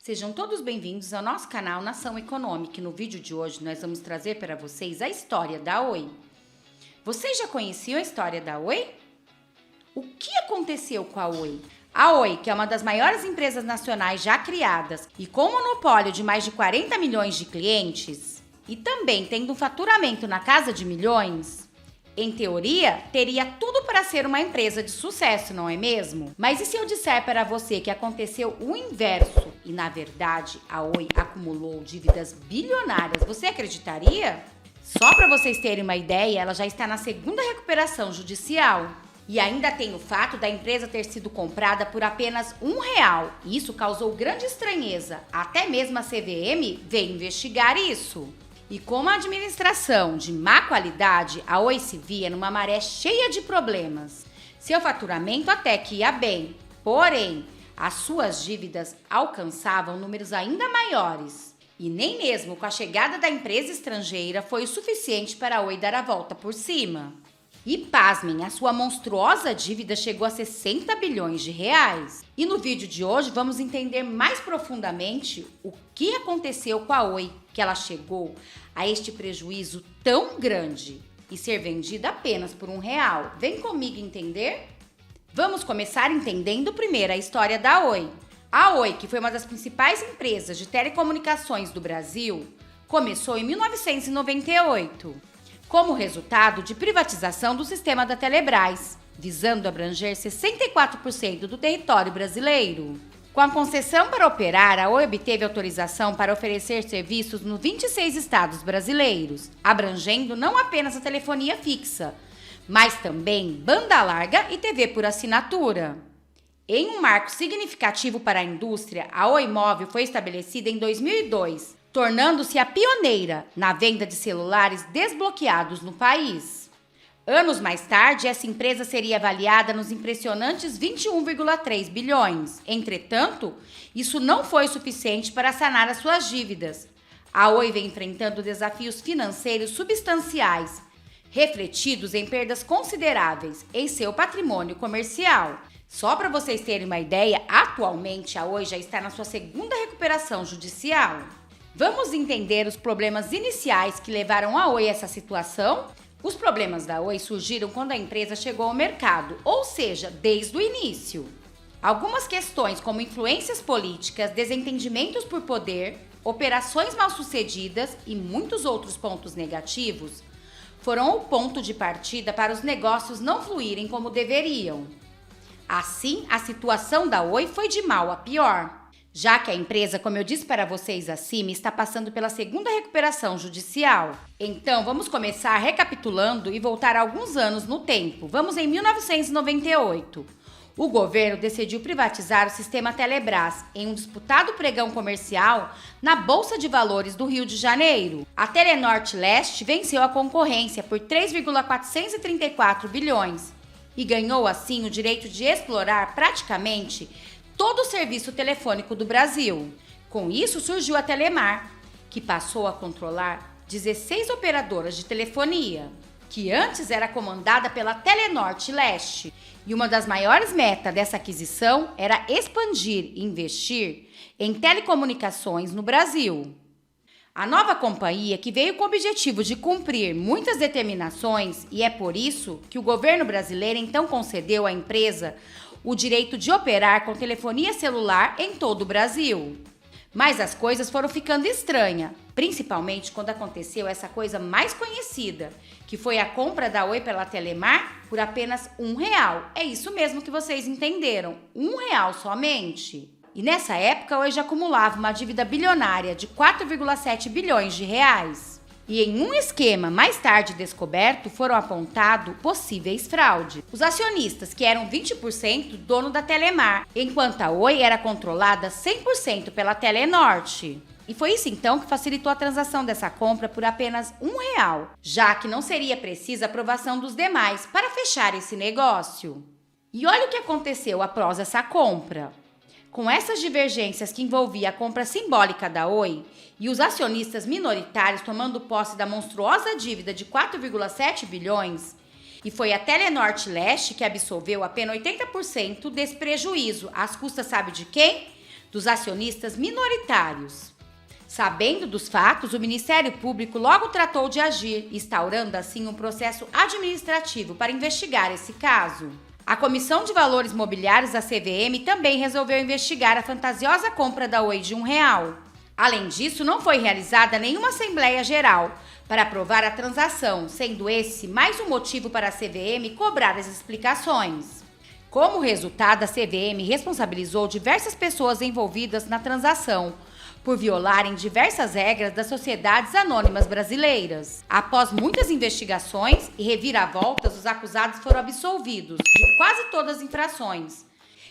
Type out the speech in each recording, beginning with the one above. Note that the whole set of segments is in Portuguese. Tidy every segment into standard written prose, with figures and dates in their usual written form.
Sejam todos bem-vindos ao nosso canal Nação Econômica. No vídeo de hoje nós vamos trazer para vocês a história da Oi. Vocês já conheciam a história da Oi? O que aconteceu com a Oi? A Oi, que é uma das maiores empresas nacionais já criadas e com monopólio de mais de 40 milhões de clientes, e também tendo um faturamento na casa de milhões, em teoria, teria tudo para ser uma empresa de sucesso, não é mesmo? Mas e se eu disser para você que aconteceu o inverso e, na verdade, a Oi acumulou dívidas bilionárias? Você acreditaria? Só para vocês terem uma ideia, ela já está na segunda recuperação judicial. E ainda tem o fato da empresa ter sido comprada por apenas R$1. E isso causou grande estranheza. Até mesmo a CVM veio investigar isso. E com uma administração de má qualidade, a Oi se via numa maré cheia de problemas. Seu faturamento até que ia bem, porém, as suas dívidas alcançavam números ainda maiores. E nem mesmo com a chegada da empresa estrangeira foi o suficiente para a Oi dar a volta por cima. E pasmem, a sua monstruosa dívida chegou a 60 bilhões de reais. E no vídeo de hoje vamos entender mais profundamente o que aconteceu com a Oi, que ela chegou a este prejuízo tão grande e ser vendida apenas por R$1. Vem comigo entender? Vamos começar entendendo primeiro a história da Oi. A Oi, que foi uma das principais empresas de telecomunicações do Brasil, começou em 1998. Como resultado de privatização do sistema da Telebrás, visando abranger 64% do território brasileiro. Com a concessão para operar, a Oi obteve autorização para oferecer serviços nos 26 estados brasileiros, abrangendo não apenas a telefonia fixa, mas também banda larga e TV por assinatura. Em um marco significativo para a indústria, a Oi Móvel foi estabelecida em 2002, tornando-se a pioneira na venda de celulares desbloqueados no país. Anos mais tarde, essa empresa seria avaliada nos impressionantes 21,3 bilhões. Entretanto, isso não foi suficiente para sanar as suas dívidas. A Oi vem enfrentando desafios financeiros substanciais, refletidos em perdas consideráveis em seu patrimônio comercial. Só para vocês terem uma ideia, atualmente a Oi já está na sua segunda recuperação judicial. Vamos entender os problemas iniciais que levaram a Oi a essa situação? Os problemas da Oi surgiram quando a empresa chegou ao mercado, ou seja, desde o início. Algumas questões como influências políticas, desentendimentos por poder, operações mal-sucedidas e muitos outros pontos negativos foram o ponto de partida para os negócios não fluírem como deveriam. Assim, a situação da Oi foi de mal a pior, já que a empresa, como eu disse para vocês acima, está passando pela segunda recuperação judicial. Então, vamos começar recapitulando e voltar alguns anos no tempo. Vamos em 1998. O governo decidiu privatizar o sistema Telebrás em um disputado pregão comercial na Bolsa de Valores do Rio de Janeiro. A Telenorte Leste venceu a concorrência por 3,434 bilhões e ganhou assim o direito de explorar praticamente todo o serviço telefônico do Brasil. Com isso surgiu a Telemar, que passou a controlar 16 operadoras de telefonia, que antes era comandada pela Telenorte Leste. E uma das maiores metas dessa aquisição era expandir e investir em telecomunicações no Brasil. A nova companhia, que veio com o objetivo de cumprir muitas determinações, e é por isso que o governo brasileiro então concedeu à empresa o direito de operar com telefonia celular em todo o Brasil. Mas as coisas foram ficando estranhas, principalmente quando aconteceu essa coisa mais conhecida, que foi a compra da Oi pela Telemar por apenas R$1. É isso mesmo que vocês entenderam, R$1 somente. E nessa época a Oi já acumulava uma dívida bilionária de 4,7 bilhões de reais. E em um esquema mais tarde descoberto, foram apontados possíveis fraudes. Os acionistas, que eram 20% dono da Telemar, enquanto a Oi era controlada 100% pela Telenorte. E foi isso então que facilitou a transação dessa compra por apenas R$1, já que não seria precisa a aprovação dos demais para fechar esse negócio. E olha o que aconteceu após essa compra. Com essas divergências que envolvia a compra simbólica da Oi e os acionistas minoritários tomando posse da monstruosa dívida de 4,7 bilhões, e foi a Telenorte Leste que absolveu apenas 80% desse prejuízo, às custas sabe de quem? dos acionistas minoritários. Sabendo dos fatos, o Ministério Público logo tratou de agir, instaurando assim um processo administrativo para investigar esse caso. A Comissão de Valores Mobiliários da CVM também resolveu investigar a fantasiosa compra da Oi de R$1. Além disso, não foi realizada nenhuma Assembleia Geral para aprovar a transação, sendo esse mais um motivo para a CVM cobrar as explicações. Como resultado, a CVM responsabilizou diversas pessoas envolvidas na transação por violarem diversas regras das sociedades anônimas brasileiras. Após muitas investigações e reviravoltas, os acusados foram absolvidos de quase todas as infrações.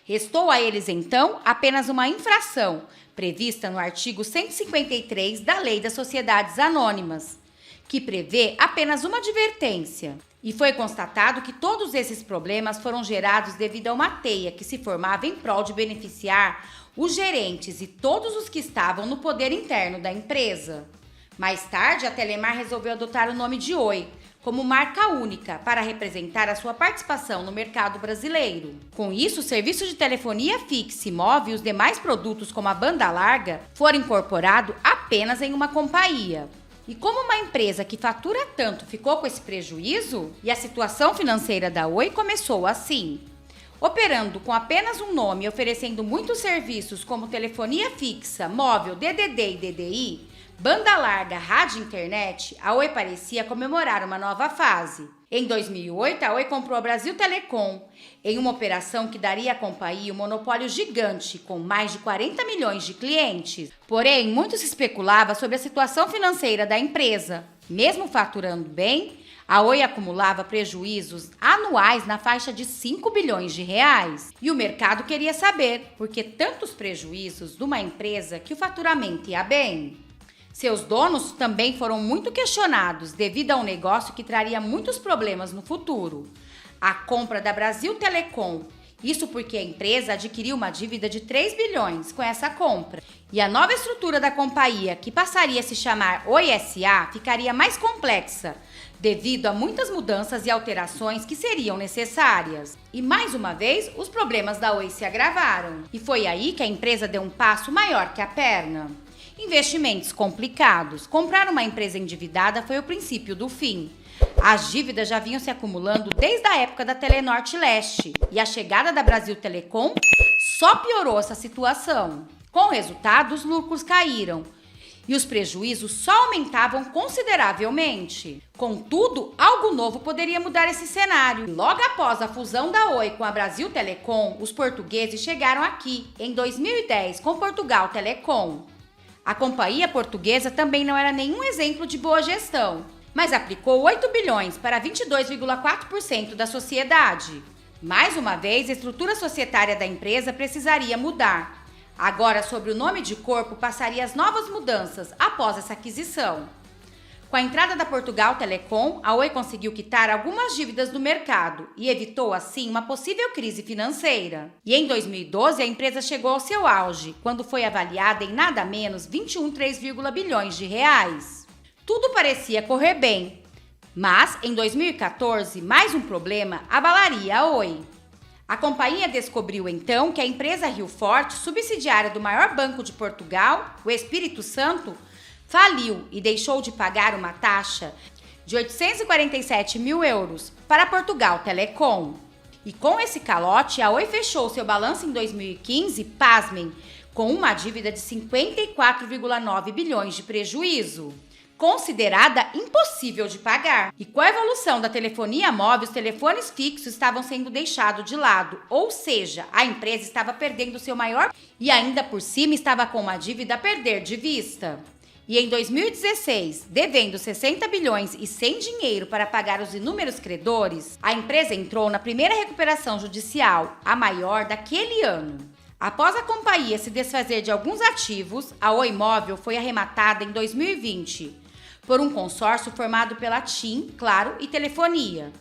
Restou a eles, então, apenas uma infração, prevista no artigo 153 da Lei das Sociedades Anônimas, que prevê apenas uma advertência. E foi constatado que todos esses problemas foram gerados devido a uma teia que se formava em prol de beneficiar os gerentes e todos os que estavam no poder interno da empresa. Mais tarde, a Telemar resolveu adotar o nome de Oi como marca única para representar a sua participação no mercado brasileiro. Com isso, o serviço de telefonia fixa e móvel e os demais produtos como a banda larga foram incorporados apenas em uma companhia. E como uma empresa que fatura tanto ficou com esse prejuízo, e a situação financeira da Oi começou assim. Operando com apenas um nome e oferecendo muitos serviços como telefonia fixa, móvel, DDD e DDI, banda larga, rádio e internet, a Oi parecia comemorar uma nova fase. Em 2008, a Oi comprou a Brasil Telecom, em uma operação que daria à companhia um monopólio gigante, com mais de 40 milhões de clientes. Porém, muito se especulava sobre a situação financeira da empresa. Mesmo faturando bem, a Oi acumulava prejuízos anuais na faixa de 5 bilhões de reais. E o mercado queria saber por que tantos prejuízos de uma empresa que o faturamento ia bem. Seus donos também foram muito questionados devido a um negócio que traria muitos problemas no futuro. A compra da Brasil Telecom. Isso porque a empresa adquiriu uma dívida de 3 bilhões com essa compra. E a nova estrutura da companhia, que passaria a se chamar Oi S.A., ficaria mais complexa, devido a muitas mudanças e alterações que seriam necessárias. E mais uma vez, os problemas da Oi se agravaram. E foi aí que a empresa deu um passo maior que a perna. Investimentos complicados. Comprar uma empresa endividada foi o princípio do fim. As dívidas já vinham se acumulando desde a época da Telenorte Leste e a chegada da Brasil Telecom só piorou essa situação. Com o resultado, os lucros caíram e os prejuízos só aumentavam consideravelmente. Contudo, algo novo poderia mudar esse cenário. Logo após a fusão da Oi com a Brasil Telecom, os portugueses chegaram aqui, em 2010, com Portugal Telecom. A companhia portuguesa também não era nenhum exemplo de boa gestão, mas aplicou 8 bilhões para 22,4% da sociedade. Mais uma vez, a estrutura societária da empresa precisaria mudar. Agora, sobre o nome de corpo, passaria as novas mudanças após essa aquisição. Com a entrada da Portugal Telecom, a Oi conseguiu quitar algumas dívidas do mercado e evitou, assim, uma possível crise financeira. E em 2012, a empresa chegou ao seu auge, quando foi avaliada em nada menos 21,3 bilhões de reais. Tudo parecia correr bem, mas em 2014, mais um problema abalaria a Oi. A companhia descobriu então que a empresa Rio Forte, subsidiária do maior banco de Portugal, o Espírito Santo, faliu e deixou de pagar uma taxa de 847 mil euros para Portugal Telecom. E com esse calote, a Oi fechou seu balanço em 2015, pasmem, com uma dívida de 54,9 bilhões de prejuízo, considerada impossível de pagar. E com a evolução da telefonia móvel, os telefones fixos estavam sendo deixados de lado, ou seja, a empresa estava perdendo seu maior e ainda por cima estava com uma dívida a perder de vista. E em 2016, devendo 60 bilhões e sem dinheiro para pagar os inúmeros credores, a empresa entrou na primeira recuperação judicial, a maior daquele ano. Após a companhia se desfazer de alguns ativos, a Oi Móvel foi arrematada em 2020 por um consórcio formado pela TIM, Claro e Telefonia.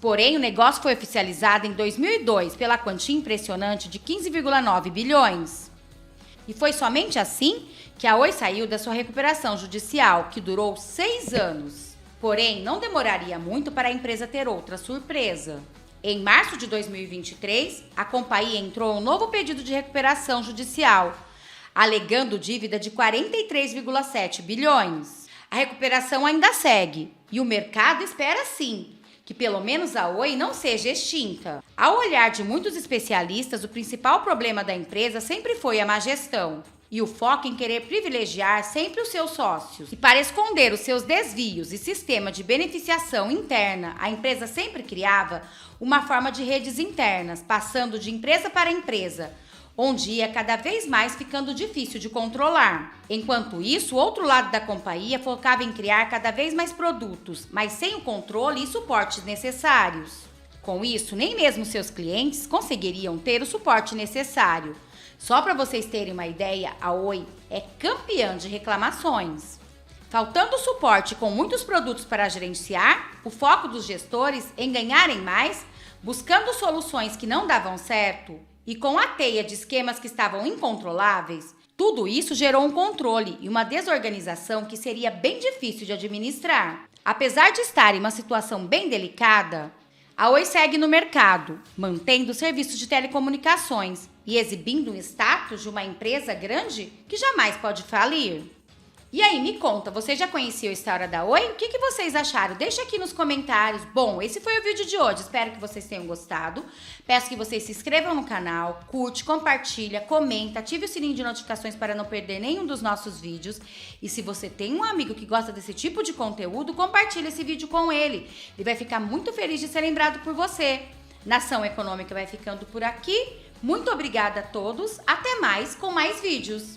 Porém, o negócio foi oficializado em 2002 pela quantia impressionante de 15,9 bilhões. E foi somente assim que a Oi saiu da sua recuperação judicial, que durou 6 anos. Porém, não demoraria muito para a empresa ter outra surpresa. Em março de 2023, a companhia entrou um novo pedido de recuperação judicial, alegando dívida de 43,7 bilhões. A recuperação ainda segue e o mercado espera sim que pelo menos a Oi não seja extinta. Ao olhar de muitos especialistas, o principal problema da empresa sempre foi a má gestão e o foco em querer privilegiar sempre os seus sócios. E para esconder os seus desvios e sistema de beneficiação interna, a empresa sempre criava uma forma de redes internas, passando de empresa para empresa, onde ia cada vez mais ficando difícil de controlar. Enquanto isso, o outro lado da companhia focava em criar cada vez mais produtos, mas sem o controle e suportes necessários. Com isso, nem mesmo seus clientes conseguiriam ter o suporte necessário. Só para vocês terem uma ideia, a Oi é campeã de reclamações. Faltando suporte com muitos produtos para gerenciar, o foco dos gestores em ganharem mais, buscando soluções que não davam certo, e com a teia de esquemas que estavam incontroláveis, tudo isso gerou um controle e uma desorganização que seria bem difícil de administrar. Apesar de estar em uma situação bem delicada, a Oi segue no mercado, mantendo serviços de telecomunicações e exibindo um status de uma empresa grande que jamais pode falir. E aí, me conta, você já conhecia a história da Oi? O que vocês acharam? Deixa aqui nos comentários. Bom, esse foi o vídeo de hoje. Espero que vocês tenham gostado. Peço que vocês se inscrevam no canal, curte, compartilha, comenta, ative o sininho de notificações para não perder nenhum dos nossos vídeos. E se você tem um amigo que gosta desse tipo de conteúdo, compartilhe esse vídeo com ele. Ele vai ficar muito feliz de ser lembrado por você. Nação Econômica vai ficando por aqui. Muito obrigada a todos. Até mais com mais vídeos.